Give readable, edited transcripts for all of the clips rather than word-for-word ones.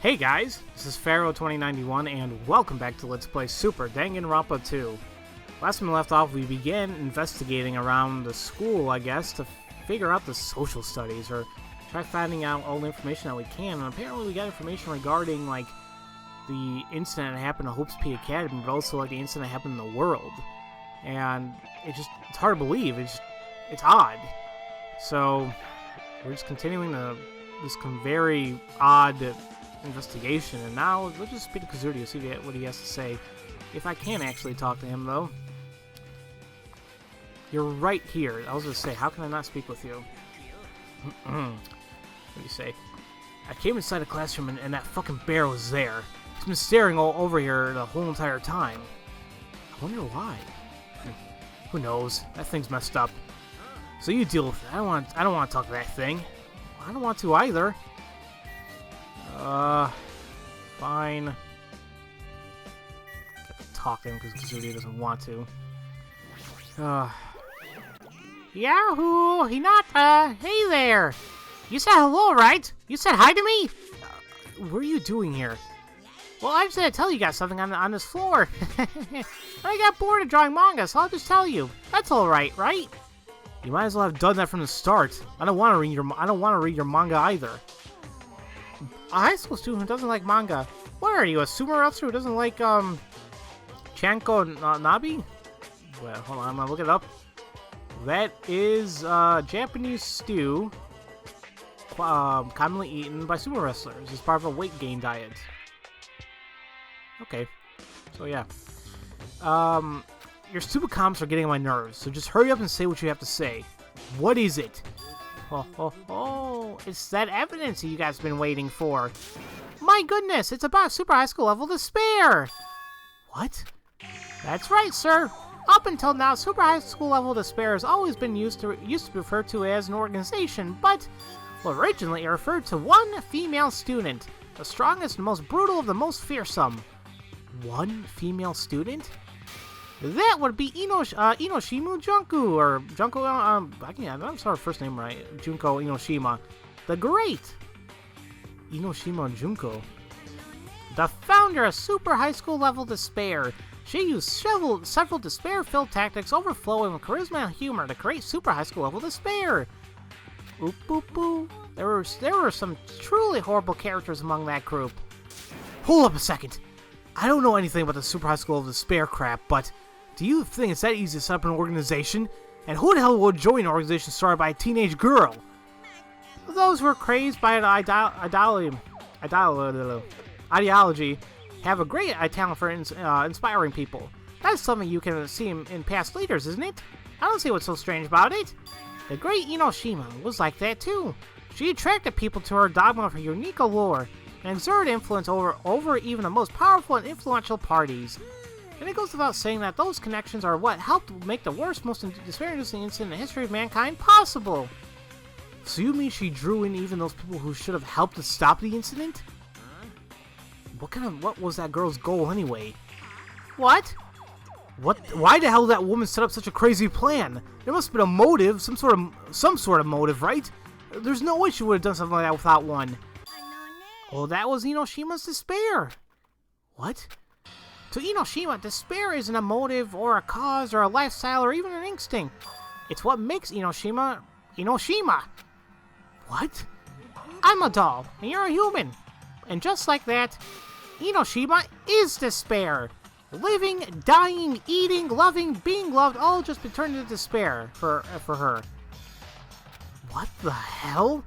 Hey guys, this is Pharaoh 2091 and welcome back to Let's Play Super Danganronpa 2. Last time we left off, we began investigating around the school, I guess, to figure out the social studies, or try finding out all the information that we can, and apparently we got information regarding, like, the incident that happened at Hope's P Academy, but also, like, the incident that happened in the world. And it's hard to believe, it's odd. So, we're just continuing this very odd investigation, and now let's just speak to Kazuri to see what he has to say. If I can actually talk to him, though. You're right here. I was going to say, how can I not speak with you? What do you say? I came inside the classroom and that fucking bear was there. He's been staring all over here the whole entire time. I wonder why. Who knows? That thing's messed up. So you deal with it. I don't want to talk to that thing. I don't want to either. Fine. Gotta talk to him because Kazuri doesn't want to. Yahoo! Hinata! Hey there! You said hello, right? You said hi to me? What are you doing here? Well, I just had to tell you guys something on this floor. I got bored of drawing manga, so I'll just tell you. That's alright, right? You might as well have done that from the start. I don't want to read your manga either. A high school student who doesn't like manga. What are you, a sumoratsu who doesn't like, Chanko Nabi? Well, hold on, I'm gonna look it up. That is, Japanese stew, commonly eaten by sumo wrestlers as part of a weight gain diet. Okay, so yeah. Your stupid comments are getting on my nerves, so just hurry up and say what you have to say. What is it? Oh, it's that evidence you guys have been waiting for. My goodness, it's about super high school level despair. What? That's right, sir. Up until now, super high school level despair has always been used to be referred to as an organization, but originally it referred to one female student, the strongest and most brutal of the most fearsome. One female student? That would be Inoshimu Junko, or Junko, I'm sorry, first name right, Junko Inoshima, the Great. Inoshima Junko. The founder of super high school level despair. She used several despair-filled tactics overflowing with charisma and humor to create super high school level despair. Oop boop boo. There were some truly horrible characters among that group. Hold up a second. I don't know anything about the super high school level despair crap, but do you think it's that easy to set up an organization? And who the hell would join an organization started by a teenage girl? Those who are crazed by an ideology have a great talent for inspiring people. That's something you can see in past leaders, isn't it? I don't see what's so strange about it. The great Inoshima was like that too. She attracted people to her dogma of her unique allure and exerted influence over even the most powerful and influential parties. And it goes without saying that those connections are what helped make the worst, most despair-inducing incident in the history of mankind possible. So you mean she drew in even those people who should have helped to stop the incident? What was that girl's goal anyway? What? Why the hell did that woman set up such a crazy plan? There must have been a motive, some sort of motive, right? There's no way she would have done something like that without one. Well, that was Inoshima's despair. What? To Inoshima, despair isn't a motive, or a cause, or a lifestyle, or even an instinct. It's what makes Inoshima, Inoshima. What? I'm a doll, and you're a human. And just like that, Inoshima is despair. Living, dying, eating, loving, being loved, all just been turned into despair for her. What the hell?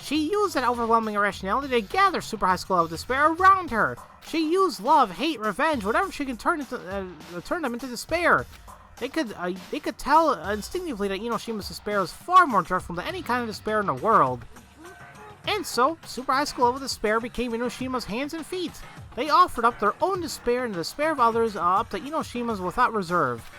She used that overwhelming irrationality to gather super high school level despair around her. She used love, hate, revenge, whatever she can turn them into despair. They could tell instinctively that Inoshima's despair was far more dreadful than any kind of despair in the world. And so, super high school level despair became Inoshima's hands and feet. They offered up their own despair and the despair of others up to Inoshima's without reserve.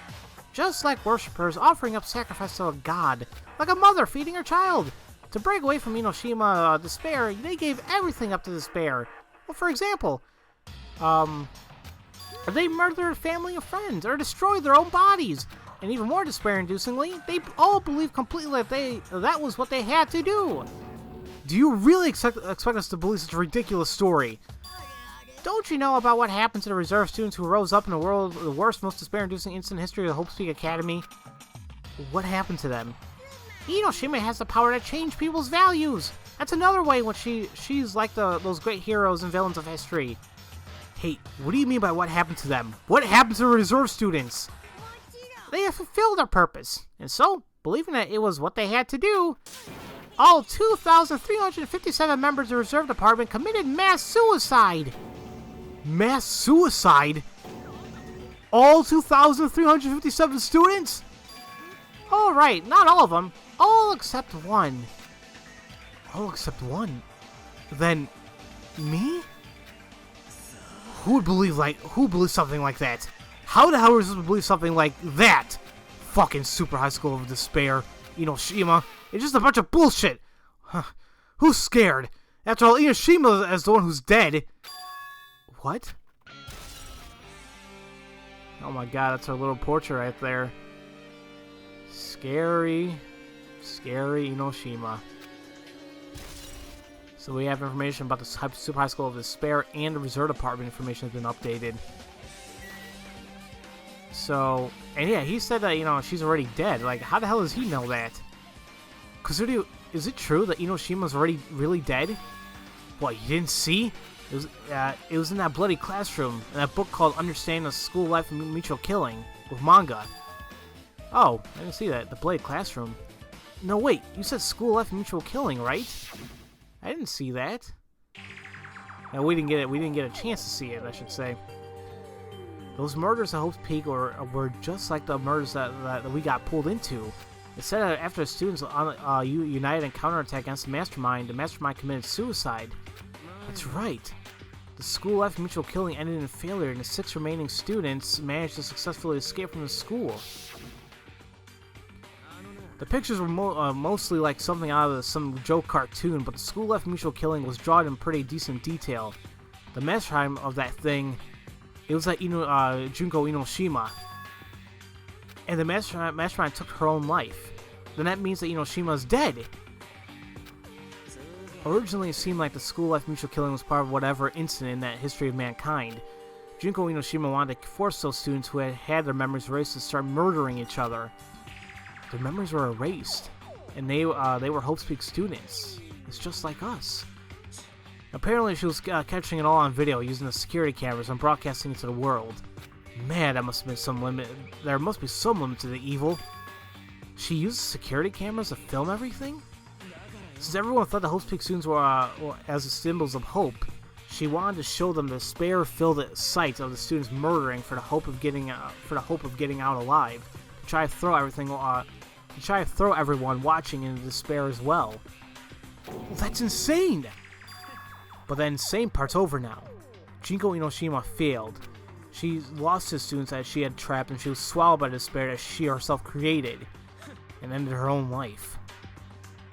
Just like worshippers offering up sacrifice to a god, like a mother feeding her child. To break away from Inoshima despair, they gave everything up to despair. Well, for example, they murdered family and friends, or destroyed their own bodies. And even more despair-inducingly, they all believed completely that was what they had to do. Do you really expect us to believe such a ridiculous story? Don't you know about what happened to the reserve students who rose up in the worst, most despair-inducing incident in history of the Hope Speak Academy? What happened to them? Enoshima has the power to change people's values. That's another way when she's like those great heroes and villains of history. Hey, what do you mean by what happened to them? What happened to the reserve students? They have fulfilled their purpose, and so, believing that it was what they had to do, all 2,357 members of the reserve department committed mass suicide. Mass suicide? All 2,357 students? All right, not all of them. All except one. All except one? Then, me? Who would believe something like that? How the hell are we supposed to believe something like that? Fucking Super High School of Despair, Enoshima. It's just a bunch of bullshit. Huh. Who's scared? After all, Enoshima is the one who's dead. What? Oh my god, that's our little portrait right there. Scary. Scary Enoshima. So we have information about the Super High School of Despair and the Reserve Department information has been updated. So, and yeah, he said that, she's already dead. Like, how the hell does he know that? Because is it true that Enoshima's already really dead? What, you didn't see? It was in that bloody classroom, in that book called Understanding the School Life and Mutual Killing, with manga. Oh, I didn't see that. The bloody classroom. No, wait, you said School Life and Mutual Killing, right? I didn't see that. No, we didn't get it. We didn't get a chance to see it, I should say. Those murders at Hope's Peak were just like the murders that we got pulled into. It said that after the students united in counterattack against the mastermind committed suicide. That's right. The School Life Mutual Killing ended in failure, and the 6 remaining students managed to successfully escape from the school. The pictures were mostly like something out of some joke cartoon, but the School Life Mutual Killing was drawn in pretty decent detail. The mastermind of that thing, it was like Junko Enoshima. And the mastermind took her own life. Then that means that Enoshima's dead. Originally, it seemed like the School Life Mutual Killing was part of whatever incident in that history of mankind. Junko Enoshima wanted to force those students who had their memories erased to start murdering each other. Their memories were erased, and they were Hope Speak students. It's just like us. Apparently, she was catching it all on video using the security cameras and broadcasting it to the world. Man, that must have been some limit. There must be some limit to the evil. She used security cameras to film everything? Since everyone thought the Hope Speak students were as symbols of hope, she wanted to show them the despair-filled sight of the students murdering for the hope of getting out alive. To try to throw everyone watching into despair as well. Well, that's insane! But the insane part's over now. Junko Enoshima failed. She lost his students that she had trapped, and she was swallowed by despair that she herself created, and ended her own life.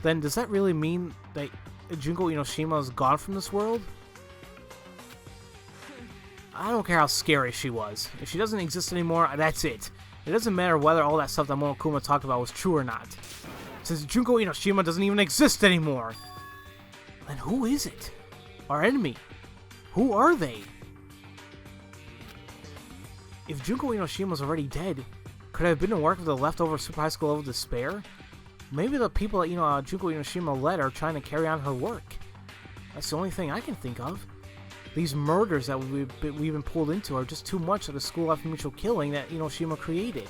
Then does that really mean that Junko Enoshima is gone from this world? I don't care how scary she was. If she doesn't exist anymore, that's it. It doesn't matter whether all that stuff that Monokuma talked about was true or not. Since Junko Enoshima doesn't even exist anymore. Then who is it? Our enemy? Who are they? If Junko Enoshima was already dead, could it have been the work of the leftover Super High School of Despair? Maybe the people that Junko Enoshima led are trying to carry on her work. That's the only thing I can think of. These murders that we've been pulled into are just too much of the School Life Mutual Killing that Enoshima created.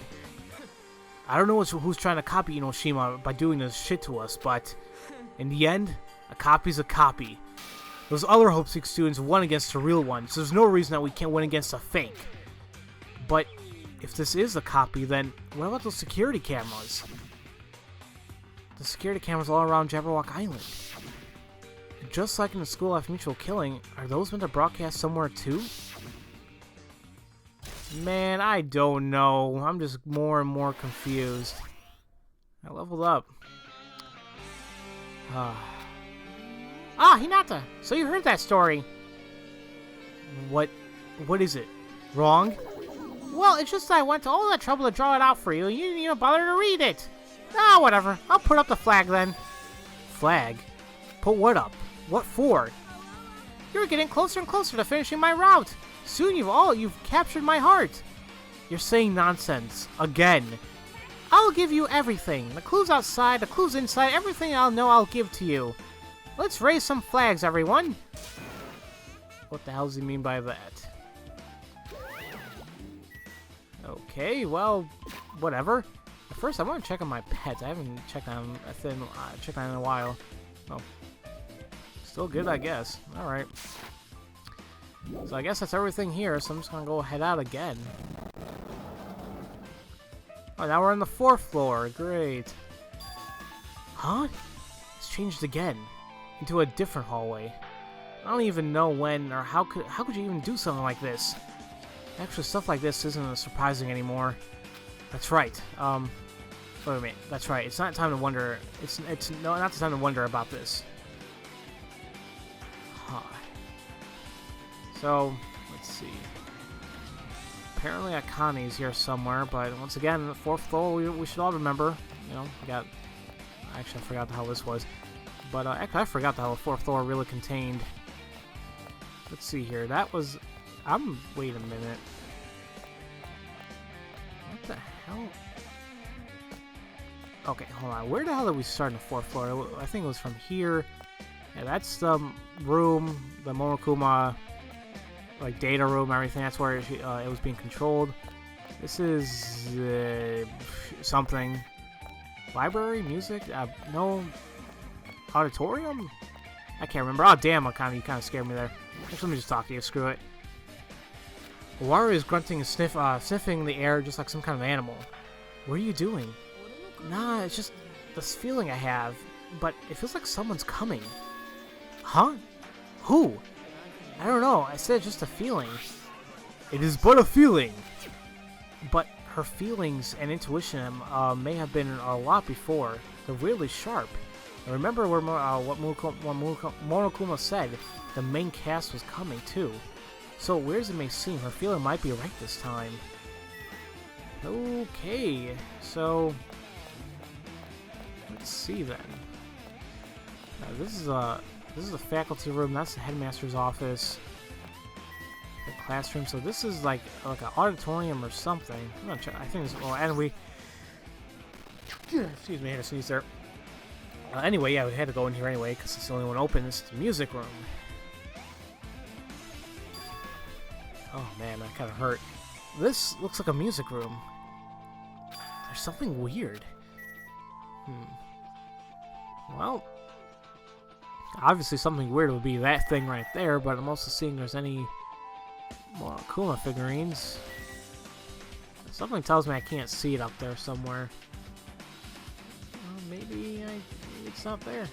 I don't know who's trying to copy Enoshima by doing this shit to us, but in the end, a copy's a copy. Those other Hope Speak students won against the real one, so there's no reason that we can't win against a fake. But if this is a copy, then what about those security cameras? The security cameras all around Jabberwock Island. Just like in the School Life Mutual Killing, are those meant to broadcast somewhere too? Man, I don't know. I'm just more and more confused. I leveled up. Hinata! So you heard that story. What is it? Wrong? Well, it's just that I went to all that trouble to draw it out for you, and you didn't even bother to read it. Ah, whatever. I'll put up the flag then. Flag? Put what up? What for? You're getting closer and closer to finishing my route. Soon you've captured my heart. You're saying nonsense. Again. I'll give you everything. The clues outside, the clues inside, everything I'll know I'll give to you. Let's raise some flags, everyone. What the hell does he mean by that? Okay, well, whatever. First, I want to check on my pets. I haven't checked on them in a while. Oh, still good, I guess. All right. So I guess that's everything here. So I'm just gonna go head out again. Oh, now we're on the 4th floor. Great. Huh? It's changed again into a different hallway. I don't even know when or how could you even do something like this? Actually, stuff like this isn't surprising anymore. That's right. Wait a minute. That's right. It's not time to wonder. No, not the time to wonder about this. Huh. So, let's see. Apparently Akane's here somewhere, but once again, the 4th floor, we should all remember. You know, actually, I forgot how this was. But, actually, I forgot how the 4th floor really contained. Let's see here. That was... wait a minute. What the hell? Okay, hold on. Where the hell did we start in the 4th floor? I think it was from here. Yeah, that's the room, the Monokuma, like, data room, everything. That's where it was being controlled. This is, something. Library? Music? No. Auditorium? I can't remember. Oh, damn, you kind of scared me there. Let me just talk to you. Screw it. Waru is grunting and sniffing the air just like some kind of animal. What are you doing? Nah, it's just this feeling I have, but it feels like someone's coming. Huh? Who? I don't know. I said just a feeling. It is but a feeling. But her feelings and intuition may have been a lot before. They're really sharp. And remember what Monokuma said. The main cast was coming too. So weird as it may seem, her feeling might be right this time. Okay, so let's see then. This is the faculty room. That's the headmaster's office. The classroom. So this is like an auditorium or something. I'm not sure. I think it's and we. Excuse me, I had to sneeze there. Anyway, yeah, we had to go in here anyway because it's the only one open. This is the music room. Oh man, that kind of hurt. This looks like a music room. There's something weird. Well, obviously something weird would be that thing right there, but I'm also seeing there's any more Akuma figurines. Something tells me I can't see it up there somewhere. Maybe it's not there.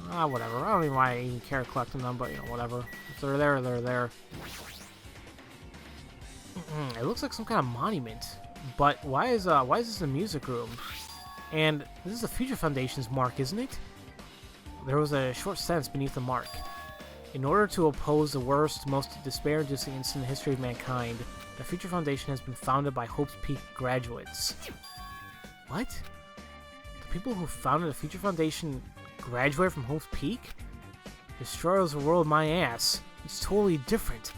Whatever. I don't even why I even care collecting them, but you know, whatever. If they're there, they're there. It looks like some kind of monument, but why is this a music room? And this is the Future Foundation's mark, isn't it? There was a short sentence beneath the mark. In order to oppose the worst, most despair-inducing incident in the history of mankind, the Future Foundation has been founded by Hope's Peak graduates. What? The people who founded the Future Foundation graduated from Hope's Peak? Destroys the world my ass. It's totally different.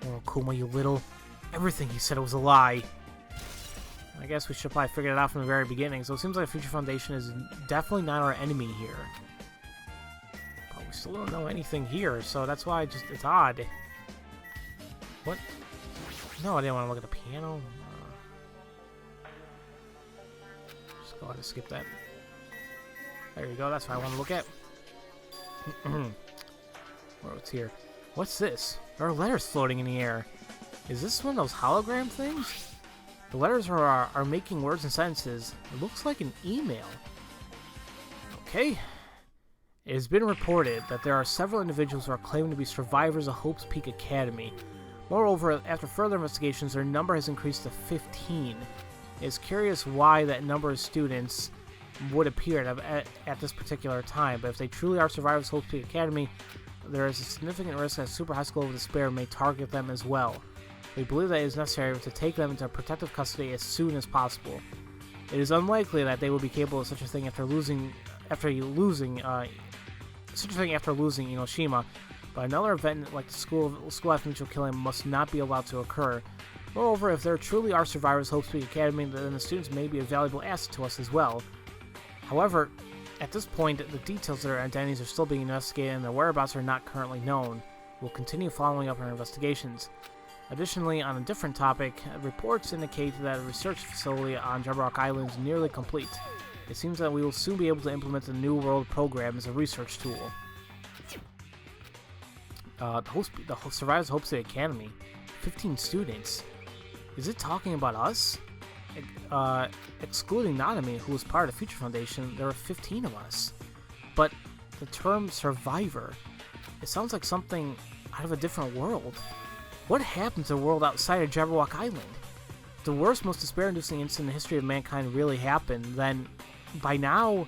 Oh, Kuma, you little... Everything he said was a lie. I guess we should probably figure it out from the very beginning. So it seems like Future Foundation is definitely not our enemy here. But we still don't know anything here, so that's why it's odd. What? No, I didn't want to look at the piano. Just go ahead and skip that. There you go, that's what I want to look at. What's here? What's this? There are letters floating in the air. Is this one of those hologram things? The letters are making words and sentences. It looks like an email. Okay. It has been reported that there are several individuals who are claiming to be survivors of Hope's Peak Academy. Moreover, after further investigations, their number has increased to 15. It is curious why that number of students would appear at this particular time, but if they truly are survivors of Hope's Peak Academy, there is a significant risk that Super High School of Despair may target them as well. We believe that it is necessary to take them into protective custody as soon as possible. It is unlikely that they will be capable of such a thing after losing such a thing after losing Inoshima, but another event like the school life mutual killing must not be allowed to occur. Moreover, if there truly are survivors of Hope Peak Academy, then the students may be a valuable asset to us as well. However, at this point, the details of their identities are still being investigated and their whereabouts are not currently known. We'll continue following up our investigations. Additionally, on a different topic, reports indicate that a research facility on Jabberwock Island is nearly complete. It seems that we will soon be able to implement the New World program as a research tool. The survivors of Hope City Academy, 15 students. Is it talking about us? Excluding Nanami, who was part of the Future Foundation, there were 15 of us. But the term survivor, it sounds like something out of a different world. What happened to the world outside of Jabberwock Island? If the worst, most despair-inducing incident in the history of mankind really happened, then by now,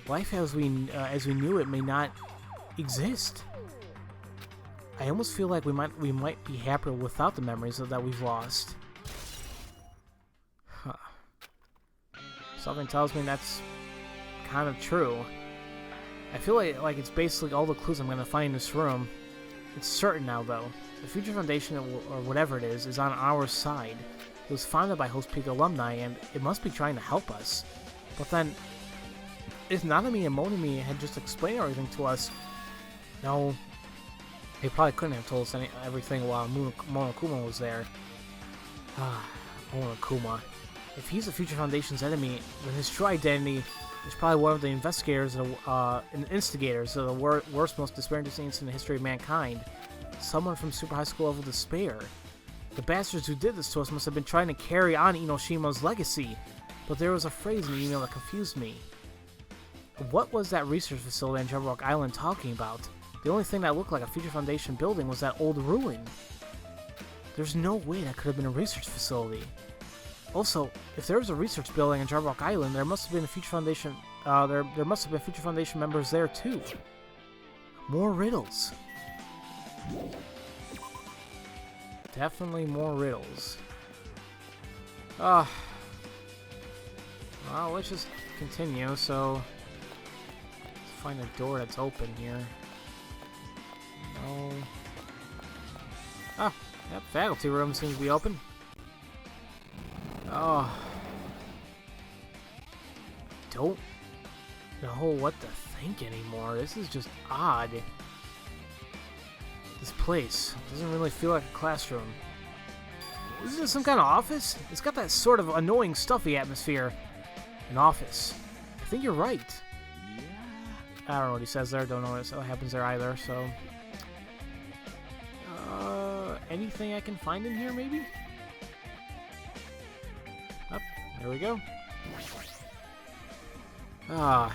life as we knew it may not exist. I almost feel like we might be happier without the memories that we've lost. Huh. Something tells me that's kind of true. I feel like it's basically all the clues I'm going to find in this room. It's certain now, though. The Future Foundation, or whatever it is on our side. It was founded by Host Peak alumni, and it must be trying to help us. But then, if Nanami and Monami had just explained everything to us, no, they probably couldn't have told us everything while Monokuma was there. Monokuma. If he's the Future Foundation's enemy, then his true identity is probably one of the investigators and instigators of the worst, most despair-inducing incident in the history of mankind. Someone from Super High School level despair. The bastards who did this to us must have been trying to carry on Inoshima's legacy, but there was a phrase in the email that confused me. What was that research facility on Jabberwock Island talking about? The only thing that looked like a Future Foundation building was that old ruin. There's no way that could have been a research facility. Also, if there was a research building on Jabberwock Island, there must have been a Future Foundation. There must have been Future Foundation members there too. More riddles. Definitely more riddles. Well, let's just continue. So, let's find a door that's open here. No. Yep, faculty room seems to be open. Don't know what to think anymore. This is just odd. This place doesn't really feel like a classroom. Is this some kind of office? It's got that sort of annoying, stuffy atmosphere. An office. I think you're right. I don't know what he says there. Don't know what happens there either, so... anything I can find in here, maybe? Up, there we go. I'm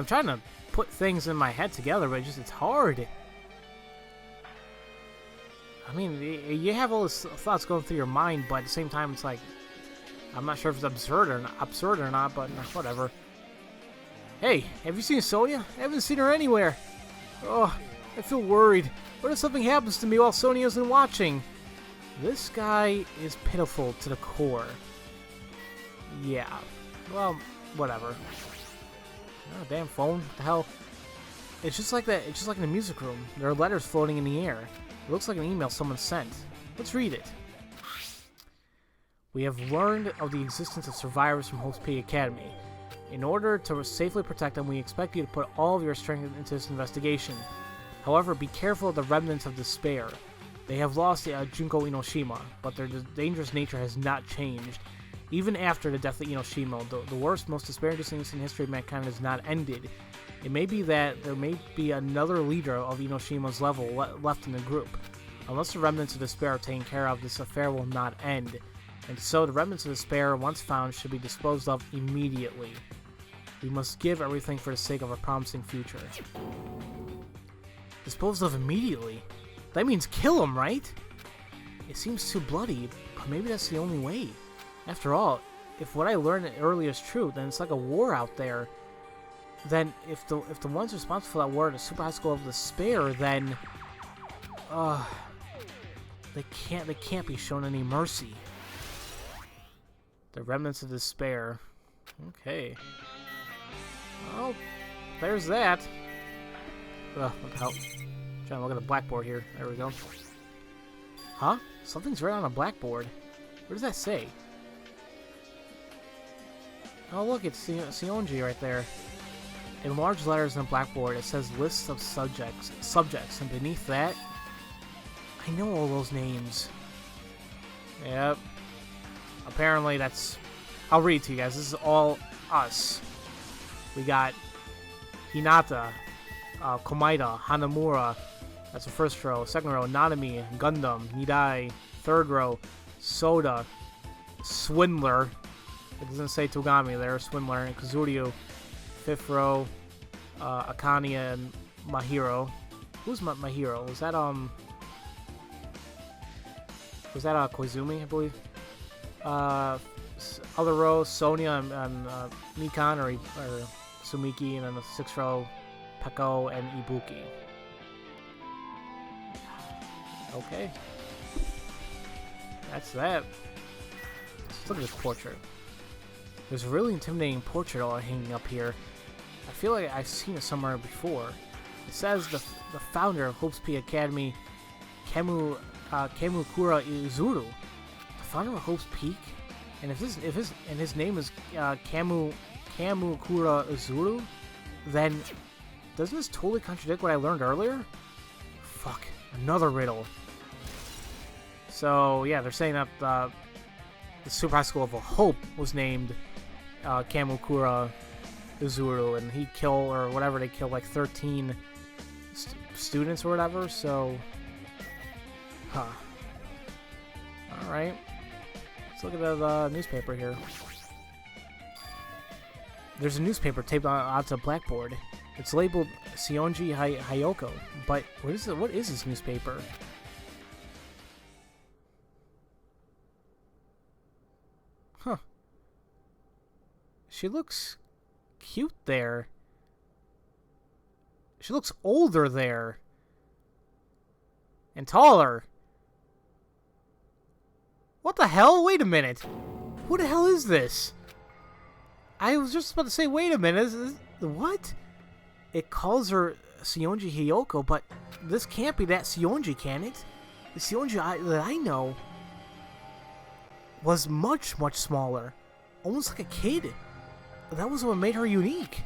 trying to put things in my head together, but it's hard. I mean, you have all these thoughts going through your mind, but at the same time, it's like, I'm not sure if it's absurd or not, but whatever. Hey, have you seen Sonia? I haven't seen her anywhere. Oh, I feel worried. What if something happens to me while Sonia isn't watching? This guy is pitiful to the core. Yeah. Well, whatever. Oh, damn phone. What the hell? It's just like that. It's just like in the music room. There are letters floating in the air. It looks like an email someone sent. Let's read it. We have learned of the existence of survivors from Hope Peak Academy. In order to safely protect them, we expect you to put all of your strength into this investigation. However, be careful of the remnants of despair. They have lost Junko Inoshima, but their dangerous nature has not changed. Even after the death of Inoshima, the worst, most despair-inducing incident in the history of mankind has not ended. It may be that there may be another leader of Inoshima's level left in the group. Unless the remnants of despair are taken care of, this affair will not end. And so the remnants of despair, once found, should be disposed of immediately. We must give everything for the sake of a promising future. Disposed of immediately? That means kill him, right? It seems too bloody, but maybe that's the only way. After all, if what I learned earlier is true, then it's like a war out there. Then, if the ones responsible for that war are the Super High School of Despair, then... they can't be shown any mercy. The remnants of despair. Okay. Well, there's that. What the hell? I'm trying to look at the blackboard here. There we go. Huh? Something's right on a blackboard. What does that say? Oh, look, it's Sionji right there. In large letters on the blackboard, it says lists of subjects, and beneath that, I know all those names. Yep. Apparently, that's... I'll read it to you guys. This is all us. We got Hinata, Komaeda, Hanamura. That's the first row. Second row, Nanami, Gundam, Nidai. Third row, Soda, Swindler. It doesn't say Togami there, Swindler, and Kazuryu. Fifth row, Akane and Mahiro. Who's Mahiro? Was that Koizumi, I believe? Other row, Sonia and Mikan or Sumiki, and then the sixth row, Peko and Ibuki. Okay. That's that. Let's look at this portrait. There's a really intimidating portrait all hanging up here. I feel like I've seen it somewhere before. It says the founder of Hope's Peak Academy, Kamukura Izuru. The founder of Hope's Peak? And if his name is Kamukura Izuru, then doesn't this totally contradict what I learned earlier? Fuck, another riddle. So yeah, they're saying that the Super High School of Hope was named Kamukura Izuru, and he killed, or whatever, they killed like 13 students or whatever, so... Huh. Alright. Let's look at the newspaper here. There's a newspaper taped onto a blackboard. It's labeled Sionji Hiyoko, but what is this newspaper? Huh. She looks cute there. She looks older there. And taller. What the hell? Wait a minute. What the hell is this? I was just about to say, wait a minute. What? It calls her Sionji Hiyoko, but this can't be that Sionji, can it? The Sionji that I know was much, much smaller. Almost like a kid. That was what made her unique.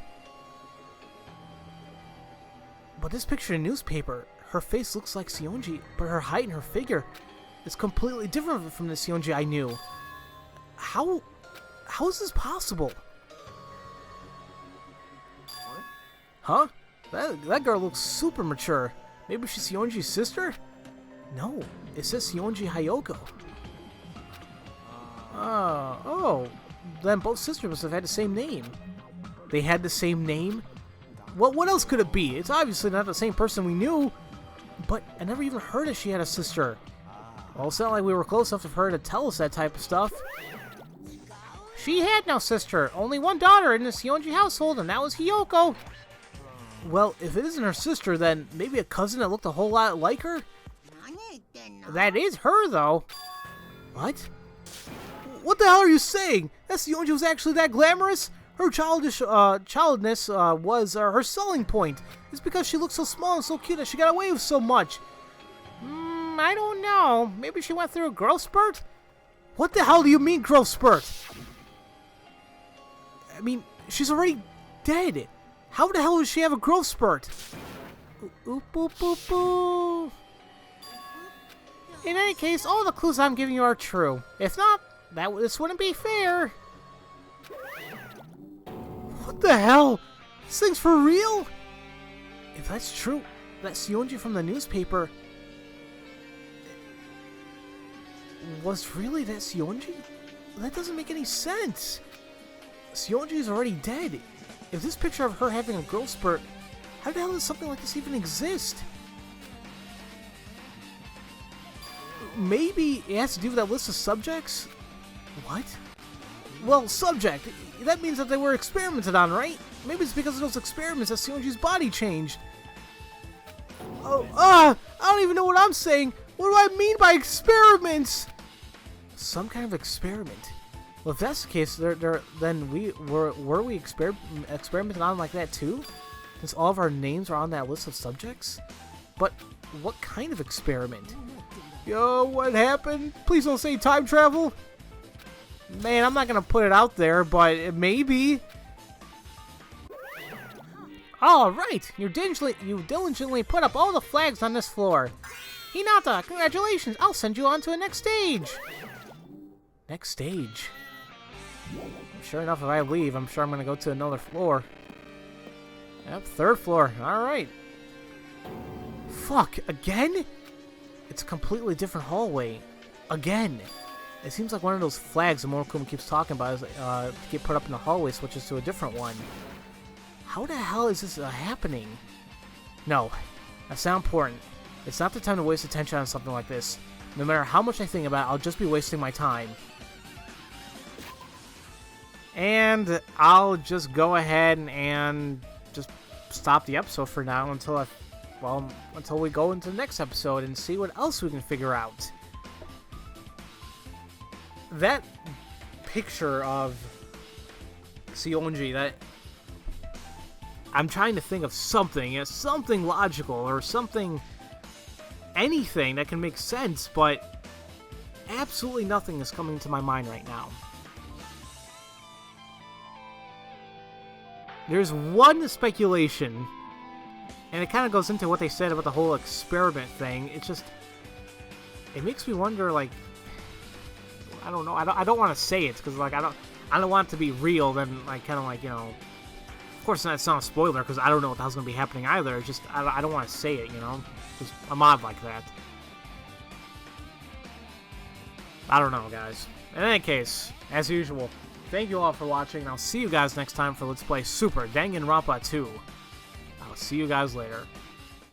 But this picture in the newspaper, her face looks like Sionji, but her height and her figure is completely different from the Sionji I knew. How is this possible? Huh? That girl looks super mature. Maybe she's Sionji's sister? No, it says Sionji Hiyoko. Oh, then both sisters must have had the same name. They had the same name? What else could it be? It's obviously not the same person we knew, but I never even heard that she had a sister. Well, it's not like we were close enough to her to tell us that type of stuff. She had no sister, only one daughter in the Sionji household, and that was Hiyoko. Well, if it isn't her sister, then maybe a cousin that looked a whole lot like her? That is her, though. What? What the hell are you saying? That Sionji was actually that glamorous? Her childness was her selling point. It's because she looked so small and so cute that she got away with so much. I don't know. Maybe she went through a growth spurt? What the hell do you mean, growth spurt? I mean, she's already dead. How the hell does she have a growth spurt? Oop, boop, boop, boop. In any case, all the clues I'm giving you are true. If not, this wouldn't be fair. What the hell? This thing's for real? If that's true, that Sionji from the newspaper was really that Sionji? That doesn't make any sense. Sionji is already dead. If this picture of her having a growth spurt, how the hell does something like this even exist? Maybe it has to do with that list of subjects? What? Well, subject. That means that they were experimented on, right? Maybe it's because of those experiments that Sionji's body changed. I don't even know what I'm saying. What do I mean by experiments? Some kind of experiment. Well, if that's the case, then were we experimented on like that too? Since all of our names are on that list of subjects? But what kind of experiment? Yo, what happened? Please don't say time travel. Man, I'm not gonna put it out there, but maybe. All right, you diligently put up all the flags on this floor. Hinata, congratulations! I'll send you on to the next stage. Next stage. Sure enough, if I leave, I'm sure I'm gonna go to another floor. Yep, 3rd floor. All right. Fuck, again? It's a completely different hallway. Again. It seems like one of those flags that Monokuma keeps talking about is to get put up in the hallway switches to a different one. How the hell is this happening? No, that's not important. It's not the time to waste attention on something like this. No matter how much I think about it, I'll just be wasting my time. And I'll just go ahead and just stop the episode for now until until we go into the next episode and see what else we can figure out. That picture of Sionji, that I'm trying to think of something, something logical or something, anything that can make sense, but absolutely nothing is coming to my mind right now. There's one speculation, and it kind of goes into what they said about the whole experiment thing. It's just, it makes me wonder, like, I don't know. I don't want to say it because, like, I don't want it to be real. Then, like, kind of like, you know, of course that's not a spoiler because I don't know what the hell's gonna be happening either. It's just I don't want to say it, you know, just a mod like that. I don't know, guys. In any case, as usual, thank you all for watching, and I'll see you guys next time for Let's Play Super Danganronpa 2. I'll see you guys later.